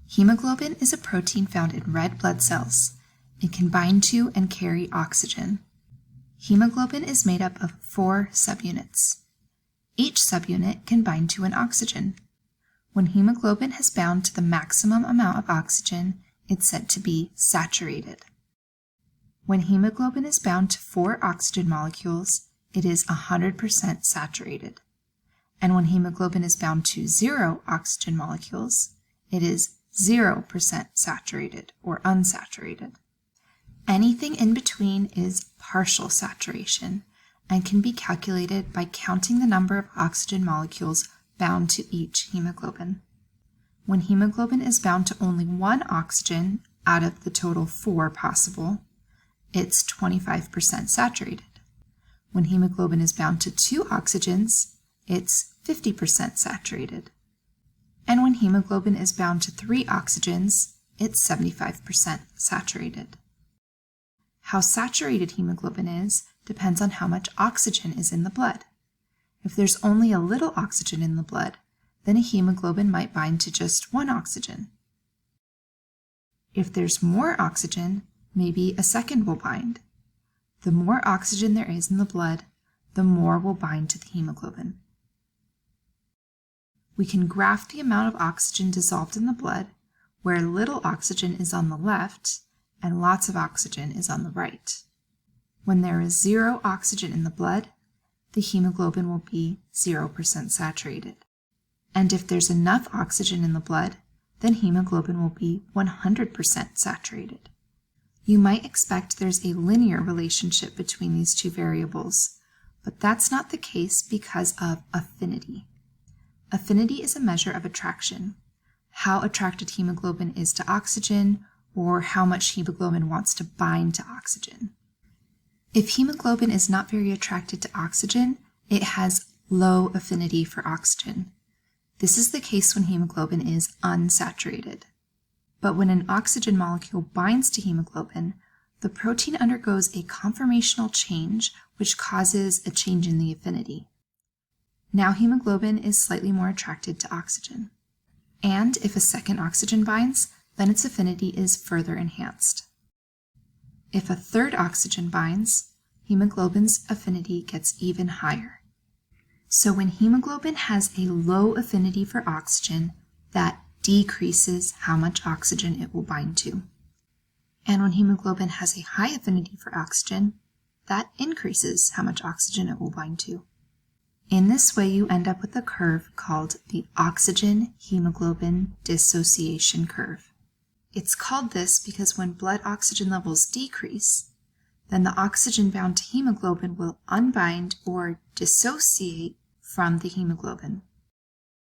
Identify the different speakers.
Speaker 1: Hemoglobin is a protein found in red blood cells. It can bind to and carry oxygen. Hemoglobin is made up of 4 subunits. Each subunit can bind to an oxygen. When hemoglobin has bound to the maximum amount of oxygen, it's said to be saturated. When hemoglobin is bound to 4 oxygen molecules, it is 100% saturated. And when hemoglobin is bound to 0 oxygen molecules, it is 0% saturated or unsaturated. Anything in between is partial saturation and can be calculated by counting the number of oxygen molecules bound to each hemoglobin. When hemoglobin is bound to only 1 oxygen out of the total 4 possible, it's 25% saturated. When hemoglobin is bound to 2 oxygens, it's 50% saturated. And when hemoglobin is bound to 3 oxygens, it's 75% saturated. How saturated hemoglobin is depends on how much oxygen is in the blood. If there's only a little oxygen in the blood, then a hemoglobin might bind to just 1 oxygen. If there's more oxygen, maybe a second will bind. The more oxygen there is in the blood, the more will bind to the hemoglobin. We can graph the amount of oxygen dissolved in the blood, where little oxygen is on the left and lots of oxygen is on the right. When there is 0 oxygen in the blood, the hemoglobin will be 0% saturated. And if there's enough oxygen in the blood, then hemoglobin will be 100% saturated. You might expect there's a linear relationship between these two variables, but that's not the case because of affinity. Affinity is a measure of attraction, how attracted hemoglobin is to oxygen, or how much hemoglobin wants to bind to oxygen. If hemoglobin is not very attracted to oxygen, it has low affinity for oxygen. This is the case when hemoglobin is unsaturated. But when an oxygen molecule binds to hemoglobin, the protein undergoes a conformational change which causes a change in the affinity. Now hemoglobin is slightly more attracted to oxygen. And if a second oxygen binds, then its affinity is further enhanced. If a third oxygen binds, hemoglobin's affinity gets even higher. So when hemoglobin has a low affinity for oxygen, that decreases how much oxygen it will bind to. And when hemoglobin has a high affinity for oxygen, that increases how much oxygen it will bind to. In this way, you end up with a curve called the oxygen-hemoglobin dissociation curve. It's called this because when blood oxygen levels decrease, then the oxygen bound to hemoglobin will unbind or dissociate from the hemoglobin.